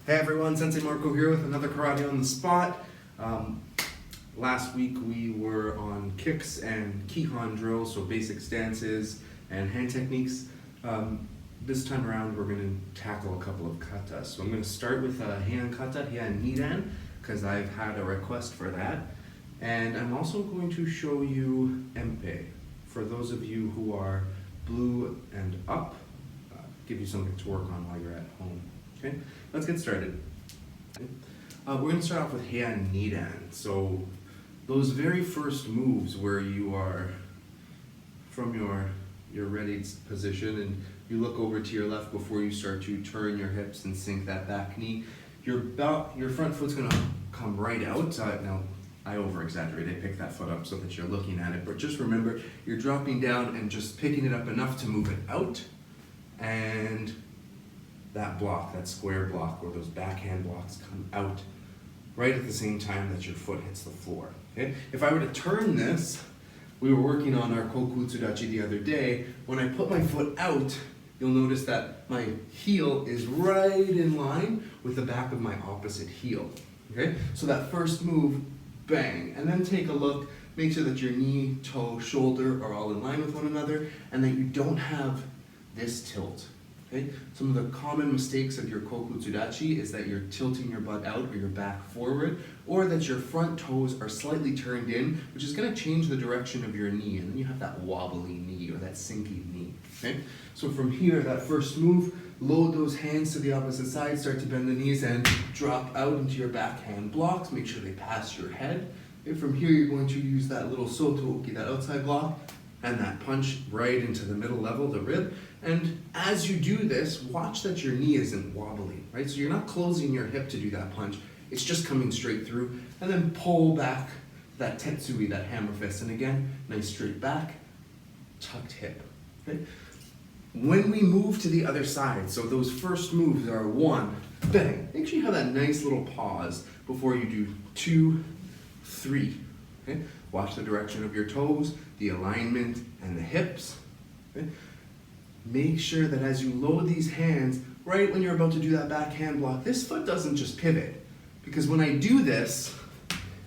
Hey everyone, Sensei Marco here with another Karate on the Spot. Last week we were on kicks and Heian drills, so basic stances and hand techniques. This time around we're going to tackle a couple of katas. So I'm going to start with Heian Kata, Heian Nidan, because I've had a request for that. And I'm also going to show you Enpi, for those of you who are blue and up, give you something to work on while you're at home. Okay, let's get started. We're going to start off with Heian Nidan. So those very first moves where you are from your ready position and you look over to your left before you start to turn your hips and sink that back knee, your front foot's going to come right out. Now, I over-exaggerate, I pick that foot up so that you're looking at it, but just remember, you're dropping down and just picking it up enough to move it out, and that block, that square block, or those backhand blocks come out right at the same time that your foot hits the floor. Okay? If I were to turn this, we were working on our Kokutsudachi the other day, when I put my foot out, you'll notice that my heel is right in line with the back of my opposite heel. Okay? So that first move, bang, and then take a look, make sure that your knee, toe, shoulder are all in line with one another, and that you don't have this tilt. Okay? Some of the common mistakes of your Kokutsudachi is that you're tilting your butt out or your back forward, or that your front toes are slightly turned in, which is going to change the direction of your knee, and then you have that wobbly knee or that sinking knee. Okay? So from here, that first move, load those hands to the opposite side, start to bend the knees and drop out into your backhand blocks. Make sure they pass your head. Okay? From here, you're going to use that little soto-oki, that outside block, and that punch right into the middle level, the rib. And as you do this, watch that your knee isn't wobbly, right? So you're not closing your hip to do that punch. It's just coming straight through. And then pull back that tetsui, that hammer fist. And again, nice straight back, tucked hip. Okay? When we move to the other side, so those first moves are 1, bang. Make sure you have that nice little pause before you do 2, 3. Okay? Watch the direction of your toes, the alignment, and the hips. Okay? Make sure that as you load these hands, right when you're about to do that backhand block, this foot doesn't just pivot. Because when I do this,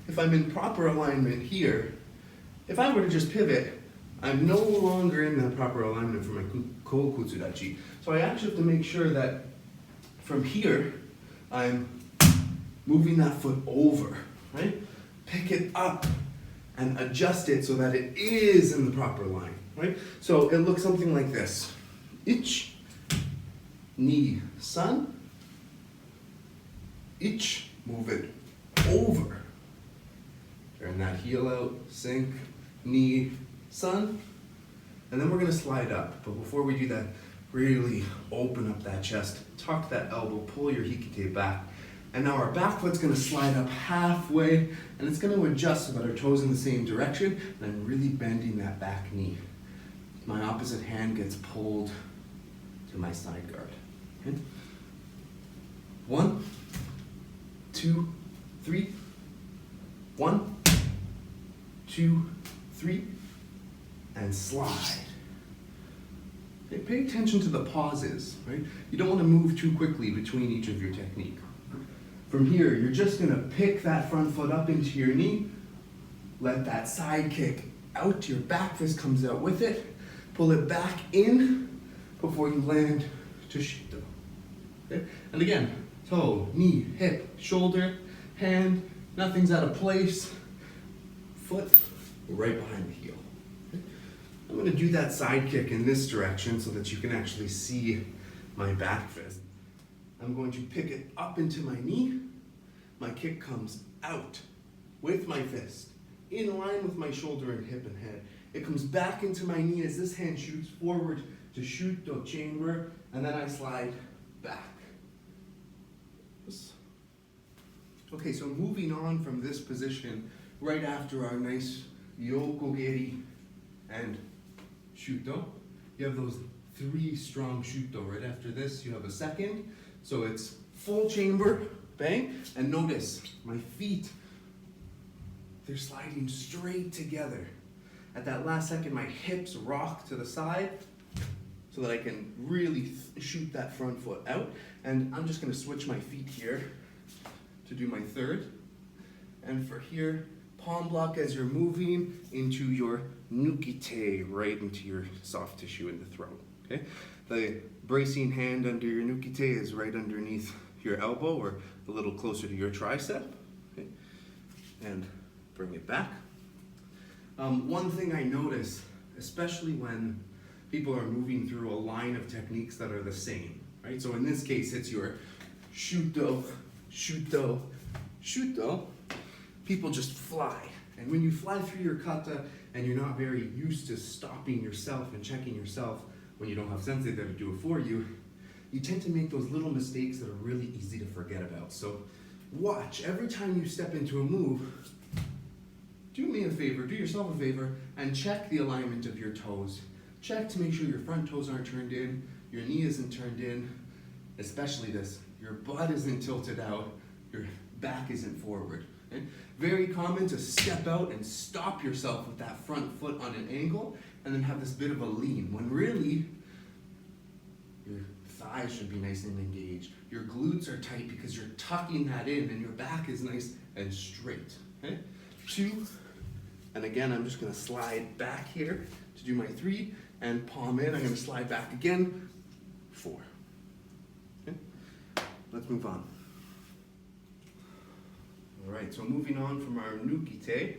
if I'm in proper alignment here, if I were to just pivot, I'm no longer in the proper alignment for my Kokutsudachi. So I actually have to make sure that from here, I'm moving that foot over, right? Pick it up and adjust it so that it is in the proper line, right? So it looks something like this. Ich, ni, san. Ich, move it over. Turn that heel out, sink, ni, san. And then we're gonna slide up. But before we do that, really open up that chest, tuck that elbow, pull your hikite back. And now our back foot's gonna slide up halfway, and it's gonna adjust so that our toes in the same direction, and I'm really bending that back knee. My opposite hand gets pulled to my side guard. Okay? 1, 2, 3. 1, 2, 3, and slide. Okay, pay attention to the pauses, right? You don't want to move too quickly between each of your technique. From here, you're just going to pick that front foot up into your knee, let that side kick out, your back fist comes out with it, pull it back in before you land to shito. Okay? And again, toe, knee, hip, shoulder, hand, nothing's out of place, foot right behind the heel. Okay? I'm going to do that side kick in this direction so that you can actually see my back fist. I'm going to pick it up into my knee. My kick comes out with my fist, in line with my shoulder and hip and head. It comes back into my knee as this hand shoots forward to shoot the chamber, and then I slide back. Okay, so moving on from this position, right after our nice yokogeri and shuto, you have those 3 strong shuto. Right after this, you have a second. So it's full chamber, bang, and notice my feet, they're sliding straight together. At that last second, my hips rock to the side, so that I can really shoot that front foot out. And I'm just gonna switch my feet here to do my third. And for here, palm block as you're moving into your nukite, right into your soft tissue in the throat, okay? The bracing hand under your nukite is right underneath your elbow or a little closer to your tricep, okay? And bring it back. One thing I notice, especially when people are moving through a line of techniques that are the same, right? So in this case, it's your shuto, shuto, shuto. People just fly. And when you fly through your kata and you're not very used to stopping yourself and checking yourself when you don't have sensei there to do it for you, you tend to make those little mistakes that are really easy to forget about. So watch, every time you step into a move, do me a favor, do yourself a favor, and check the alignment of your toes. Check to make sure your front toes aren't turned in, your knee isn't turned in, especially this, your butt isn't tilted out, your back isn't forward. Okay? Very common to step out and stop yourself with that front foot on an angle and then have this bit of a lean, when really your thighs should be nice and engaged. Your glutes are tight because you're tucking that in and your back is nice and straight. Okay? 2, and again, I'm just gonna slide back here to do my 3, and palm in, I'm gonna slide back again, 4. Okay? Let's move on. All right, so moving on from our nukite,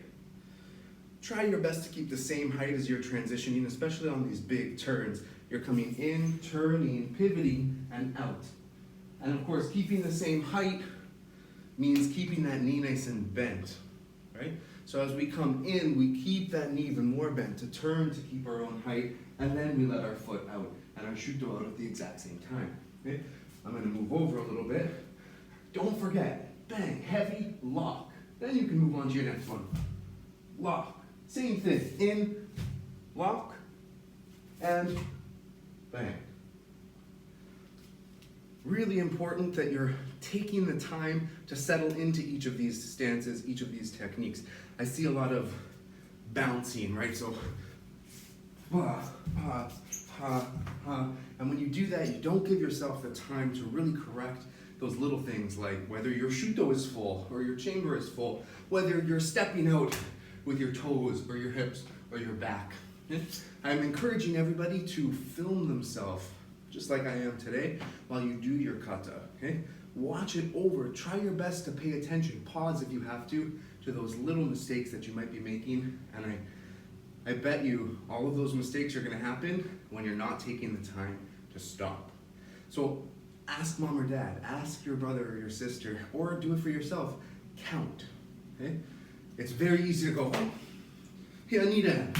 try your best to keep the same height as you're transitioning, especially on these big turns. You're coming in, turning, pivoting, and out. And of course, keeping the same height means keeping that knee nice and bent, right? So as we come in, we keep that knee even more bent to turn to keep our own height, and then we let our foot out and our shuto out at the exact same time. Okay? I'm gonna move over a little bit. Don't forget, bang, heavy, lock. Then you can move on to your next one. Lock, same thing, in, lock, and bang. Really important that you're taking the time to settle into each of these stances, each of these techniques. I see a lot of bouncing, right? So, ha, ha, ha, ha. And when you do that, you don't give yourself the time to really correct those little things like whether your shuto is full or your chamber is full, whether you're stepping out with your toes or your hips or your back. I'm encouraging everybody to film themselves just like I am today, while you do your kata, okay? Watch it over, try your best to pay attention, pause if you have to those little mistakes that you might be making, and I bet you all of those mistakes are gonna happen when you're not taking the time to stop. So ask mom or dad, ask your brother or your sister, or do it for yourself, count, okay? It's very easy to go, Heian Nidan,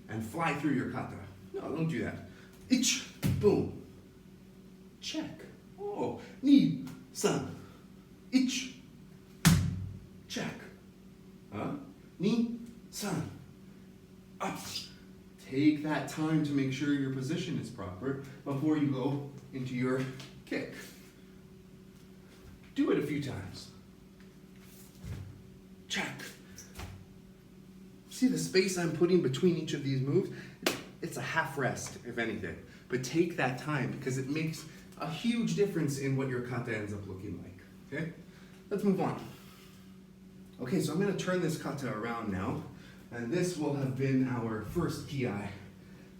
and fly through your kata. No, don't do that. Ich, boom. Check. Oh, ni, san. Ich. Check. Ni, san. Up. Take that time to make sure your position is proper before you go into your kick. Do it a few times. Check. See the space I'm putting between each of these moves? It's a half rest, if anything. But take that time because it makes a huge difference in what your kata ends up looking like. Okay? Let's move on. Okay, so I'm going to turn this kata around now. And this will have been our first ki,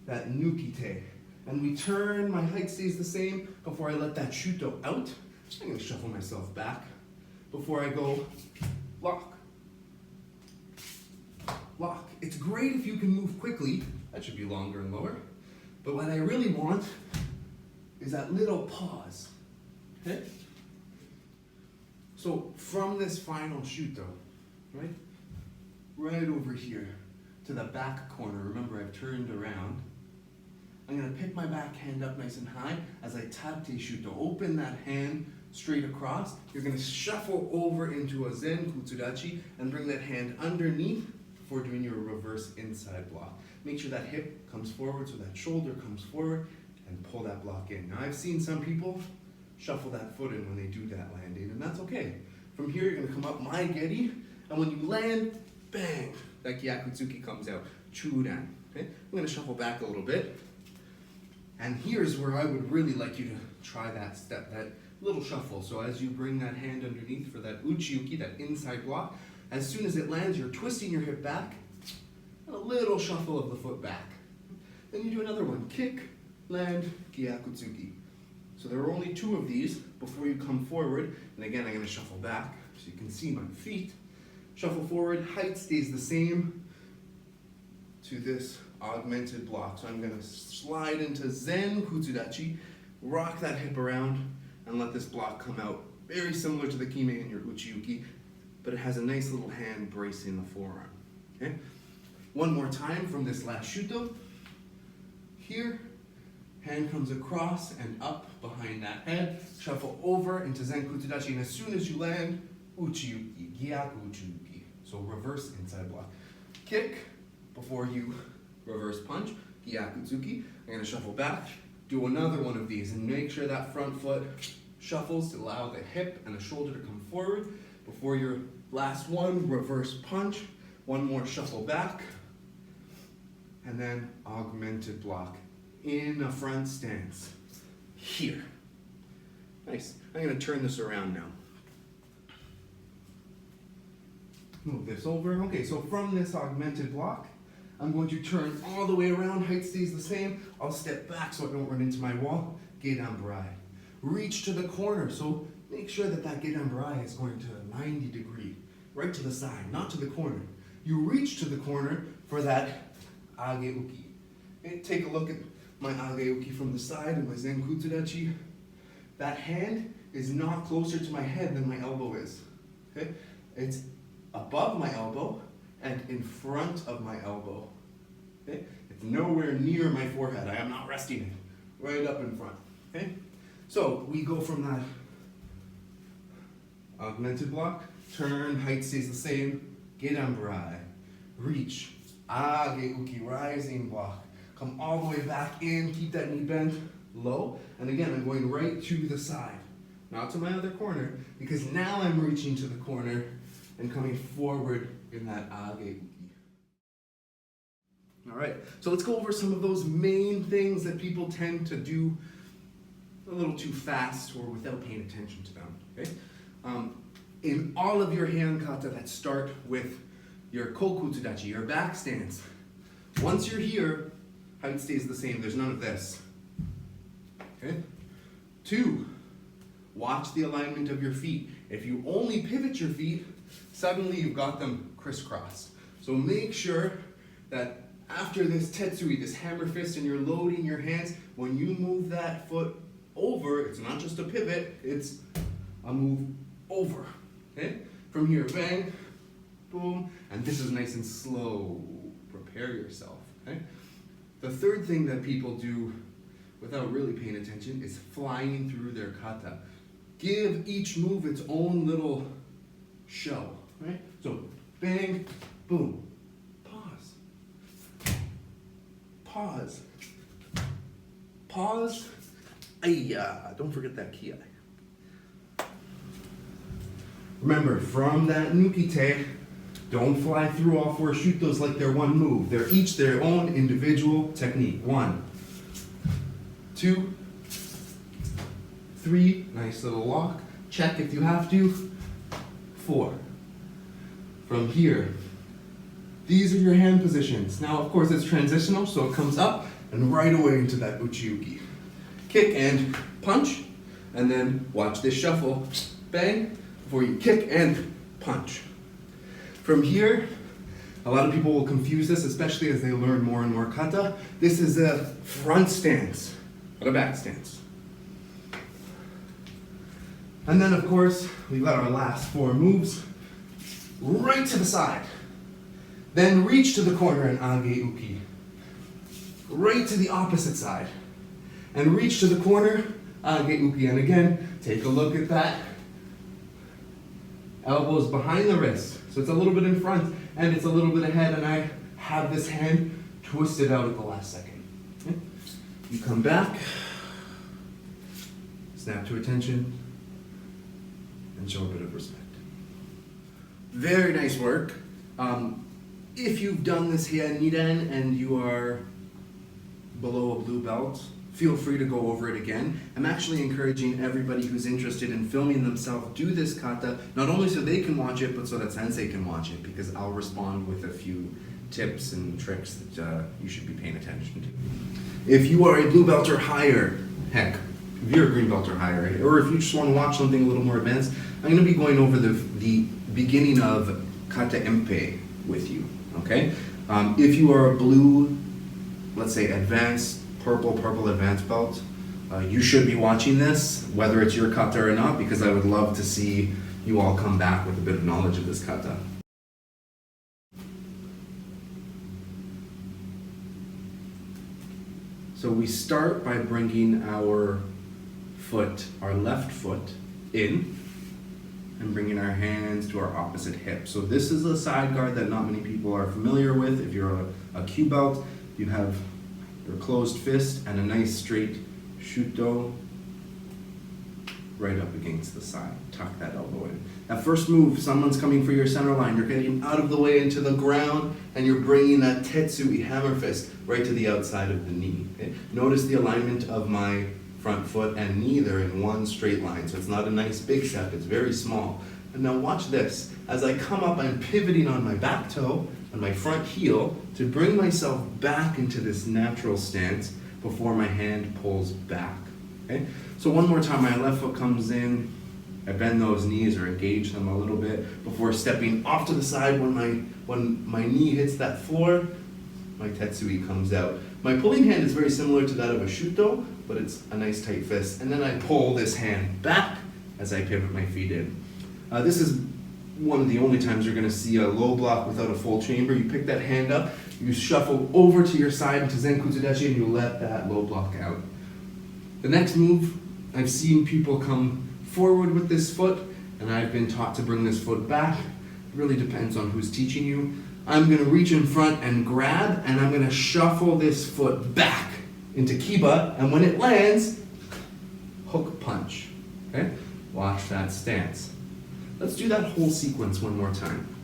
that nukite. And we turn, my height stays the same before I let that shuto out. I'm going to shuffle myself back before I go lock. Lock. It's great if you can move quickly. That should be longer and lower. But what I really want is that little pause. Okay? So from this final shuto, right over here to the back corner, remember I've turned around, I'm going to pick my back hand up nice and high as I tate shuto. Open that hand straight across. You're going to shuffle over into a zen kutsudachi and bring that hand underneath before doing your reverse inside block. Make sure that hip comes forward so that shoulder comes forward and pull that block in. Now I've seen some people shuffle that foot in when they do that landing, and that's okay. From here you're going to come up my geri, and when you land, bang, that gyakutsuki comes out, churan. Okay? I'm gonna shuffle back a little bit. And here's where I would really like you to try that step, that little shuffle. So as you bring that hand underneath for that uchi-uki, that inside block, as soon as it lands, you're twisting your hip back, and a little shuffle of the foot back. Then you do another one, kick, land, gyakutsuki. So there are only 2 of these before you come forward. And again, I'm gonna shuffle back so you can see my feet. Shuffle forward, height stays the same to this augmented block. So I'm gonna slide into Zen Kutsudachi, rock that hip around, and let this block come out. Very similar to the kime in your uchi-uki, but it has a nice little hand bracing the forearm. Okay? One more time from this last shuto. Here, hand comes across and up behind that head. Shuffle over into Zen Kutsudachi, and as soon as you land, uchi-uki, gyaku uchi-uki. So reverse inside block. Kick before you reverse punch, gyakutsuki. I'm gonna shuffle back, do another one of these, and make sure that front foot shuffles to allow the hip and the shoulder to come forward. Before your last one, reverse punch. One more shuffle back, and then augmented block in a front stance. Here. Nice. I'm gonna turn this around now. Move this over. Okay, so from this augmented block, I'm going to turn all the way around, height stays the same. I'll step back so I don't run into my wall. Gedan Barai. Reach to the corner, so make sure that that Gedan Barai is going to 90 degree, right to the side, not to the corner. You reach to the corner for that Age Uki. Okay, take a look at my Age Uki from the side and my Zen Kutsudachi. That hand is not closer to my head than my elbow is. Okay? It's above my elbow and in front of my elbow. Okay? It's nowhere near my forehead. I am not resting it. Right up in front. Okay? So we go from that augmented block, turn, height stays the same, Gedan Barai, reach, Age Uki, rising block, come all the way back in, keep that knee bent low, and again I'm going right to the side, not to my other corner, because now I'm reaching to the corner and coming forward in that Age Uki. All right, so let's go over some of those main things that people tend to do a little too fast or without paying attention to them, okay? In all of your hand kata that start with your kokutsudachi, your back stance, once you're here, height stays the same, there's none of this, okay? 2, watch the alignment of your feet. If you only pivot your feet, suddenly you've got them crisscrossed. So make sure that after this tetsui, this hammer fist, and you're loading your hands, when you move that foot over, it's not just a pivot, it's a move over, okay? From here, bang, boom, and this is nice and slow. Prepare yourself, okay? The third thing that people do without really paying attention is flying through their kata. Give each move its own little show, right? So, bang, boom, pause, pause, pause, ayya, don't forget that ki. Remember, from that nukite, don't fly through all 4 shutos like they're one move. They're each their own individual technique. 1, 2, 3, nice little lock. Check if you have to. 4. From here, these are your hand positions. Now, of course, it's transitional, so it comes up and right away into that uchi-uki. Kick and punch, and then watch this shuffle. Bang, before you kick and punch. From here, a lot of people will confuse this, especially as they learn more and more kata. This is a front stance, not a back stance. And then, of course, we've got our last 4 moves. Right to the side. Then reach to the corner in Age Uki. Right to the opposite side. And reach to the corner, Age Uki. And again, take a look at that. Elbows behind the wrist. So it's a little bit in front and it's a little bit ahead, and I have this hand twisted out at the last second. Okay? You come back, snap to attention, and show a bit of respect. Very nice work. If you've done this Heian Nidan and you are below a blue belt, feel free to go over it again. I'm actually encouraging everybody who's interested in filming themselves do this kata, not only so they can watch it, but so that sensei can watch it, because I'll respond with a few tips and tricks that you should be paying attention to. If you are a blue belt or higher, heck, if you're a green belt or higher, or if you just want to watch something a little more advanced, I'm going to be going over the beginning of Kata Enpi with you, okay? If you are a blue, let's say advanced, purple advanced belt, you should be watching this, whether it's your kata or not, because I would love to see you all come back with a bit of knowledge of this kata. So we start by bringing our left foot in, and bringing our hands to our opposite hip. So this is a side guard that not many people are familiar with. If you're a Q belt, you have your closed fist and a nice straight shuto right up against the side. Tuck that elbow in. That first move, someone's coming for your center line. You're getting out of the way into the ground, and you're bringing that tetsui, hammer fist, right to the outside of the knee. Okay? Notice the alignment of my front foot and knee, they're in one straight line. So it's not a nice big step, it's very small. And now watch this. As I come up, I'm pivoting on my back toe, on my front heel, to bring myself back into this natural stance before my hand pulls back. Okay? So one more time, my left foot comes in, I bend those knees or engage them a little bit before stepping off to the side. When my knee hits that floor, my tetsui comes out. My pulling hand is very similar to that of a shuto, but it's a nice tight fist. And then I pull this hand back as I pivot my feet in. This is one of the only times you're going to see a low block without a full chamber. You pick that hand up, you shuffle over to your side into Zen Kutsudachi, and you let that low block out. The next move, I've seen people come forward with this foot, and I've been taught to bring this foot back. It really depends on who's teaching you. I'm going to reach in front and grab, and I'm going to shuffle this foot back into kiba, and when it lands, hook punch. Okay? Watch that stance. Let's do that whole sequence one more time.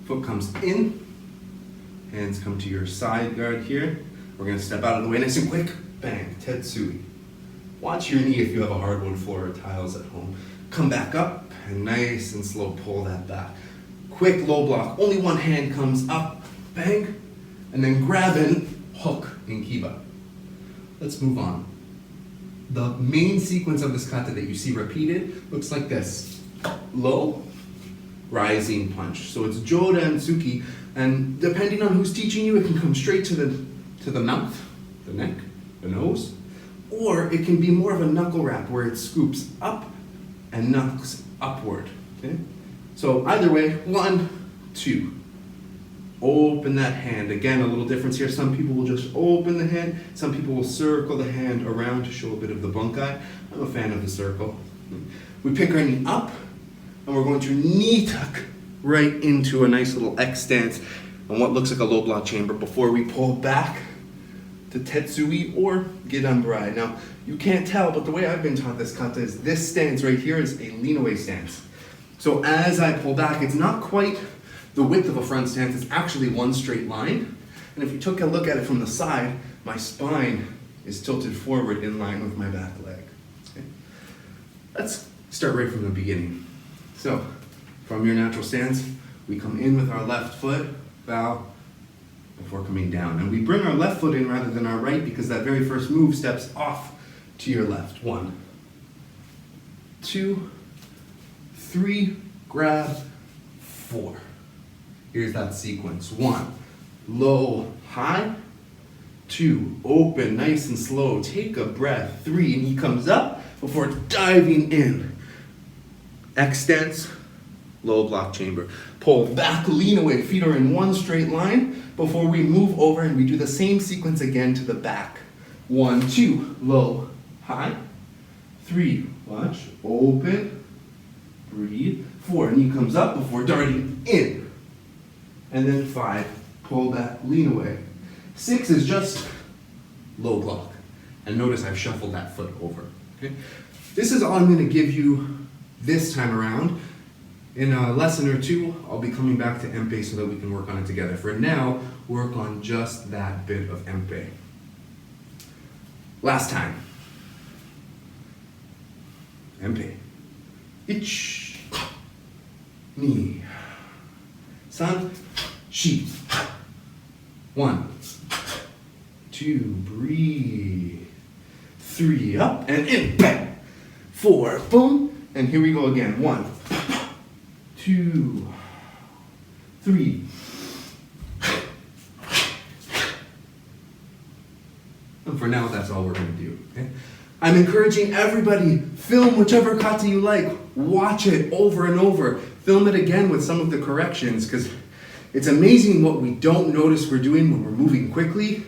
Foot comes in, hands come to your side guard here. We're going to step out of the way nice and quick. Bang, tetsui. Watch your knee if you have a hardwood floor or tiles at home. Come back up and nice and slow pull that back. Quick low block, only one hand comes up, bang, and then grab and hook in kiba. Let's move on. The main sequence of this kata that you see repeated looks like this. Low, rising punch. So it's joda and tsuki, and depending on who's teaching you, it can come straight to the mouth, the neck, the nose, or it can be more of a knuckle wrap where it scoops up and knucks upward. Okay? So either way, 1, 2. Open that hand. Again, a little difference here. Some people will just open the hand. Some people will circle the hand around to show a bit of the bunkai. I'm a fan of the circle. We pick our knee up, and we're going to knee tuck right into a nice little X stance on what looks like a low block chamber before we pull back to tetsui or gidanburai. Now, you can't tell, but the way I've been taught this kata is this stance right here is a lean away stance. So as I pull back, it's not quite the width of a front stance, it's actually one straight line. And if you took a look at it from the side, my spine is tilted forward in line with my back leg. Okay? Let's start right from the beginning. So, from your natural stance, we come in with our left foot, bow, before coming down. And we bring our left foot in rather than our right because that very first move steps off to your left. 1, 2, 3, grab, 4. Here's that sequence. 1, low, high. 2, open, nice and slow. Take a breath. 3, and he comes up before diving in. Extends, low block chamber. Pull back, lean away. Feet are in one straight line before we move over and we do the same sequence again to the back. 1, 2, low, high. 3, watch, open, breathe. 4, knee comes up before darting in. And then 5, pull back, lean away. 6 is just low block. And notice I've shuffled that foot over. Okay? This is all I'm going to give you this time around. In a lesson or two, I'll be coming back to Enpi so that we can work on it together. For now, work on just that bit of Enpi. Last time. Enpi. Ich. Ni. San. Shi. 1, 2, breathe. 3, up and in. Bang. 4, boom. And here we go again. 1, 2, 3. And for now, that's all we're going to do. Okay? I'm encouraging everybody, film whichever kata you like. Watch it over and over. Film it again with some of the corrections, because it's amazing what we don't notice we're doing when we're moving quickly.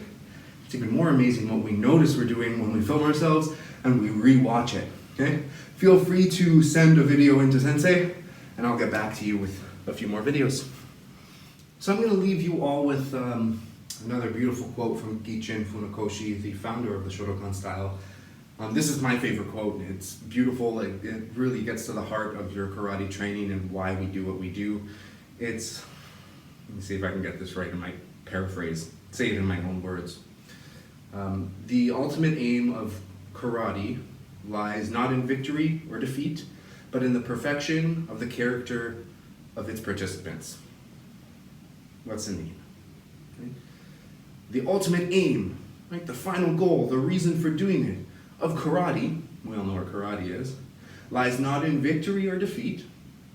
It's even more amazing what we notice we're doing when we film ourselves and we re-watch it. Okay? Feel free to send a video into Sensei, and I'll get back to you with a few more videos. So I'm going to leave you all with another beautiful quote from Gichin Funakoshi, the founder of the Shotokan style. This is my favorite quote. It's beautiful. It really gets to the heart of your karate training and why we do what we do. It's, let me see if I can get this right in my paraphrase, say it in my own words. The ultimate aim of karate lies not in victory or defeat, but in the perfection of the character of its participants. What's the mean? Right? The ultimate aim, right? The final goal, the reason for doing it, of karate, we all know what karate is, lies not in victory or defeat.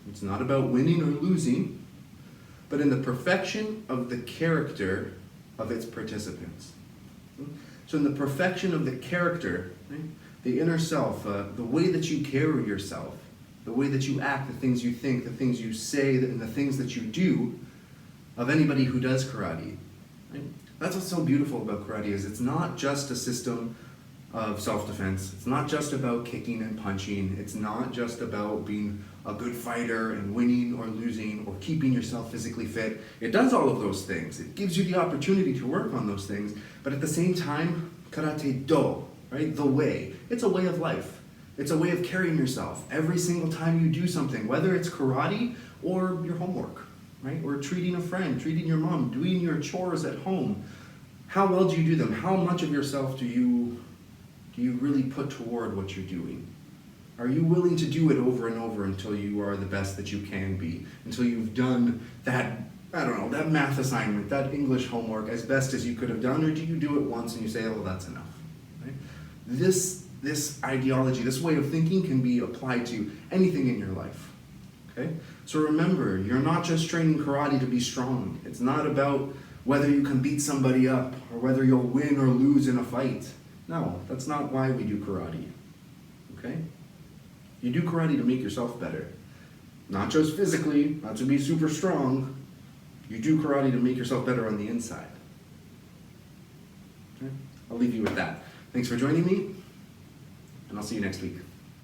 It's not about winning or losing, but in the perfection of the character of its participants. So in the perfection of the character, right? The inner self, the way that you carry yourself, the way that you act, the things you think, the things you say, and the things that you do of anybody who does karate. Right? That's what's so beautiful about karate, is it's not just a system of self-defense. It's not just about kicking and punching. It's not just about being a good fighter and winning or losing or keeping yourself physically fit. It does all of those things. It gives you the opportunity to work on those things, but at the same time, karate do, right? The way. It's a way of life. It's a way of carrying yourself every single time you do something, whether it's karate or your homework, right? Or treating a friend, treating your mom, doing your chores at home. How well do you do them? How much of yourself do you really put toward what you're doing? Are you willing to do it over and over until you are the best that you can be? Until you've done that, I don't know, that math assignment, that English homework as best as you could have done? Or do you do it once and you say, oh, that's enough? Right? This ideology, this way of thinking can be applied to anything in your life. Okay? So remember, you're not just training karate to be strong. It's not about whether you can beat somebody up or whether you'll win or lose in a fight. No, that's not why we do karate, okay? You do karate to make yourself better. Not just physically, not to be super strong. You do karate to make yourself better on the inside. Okay? I'll leave you with that. Thanks for joining me, and I'll see you next week.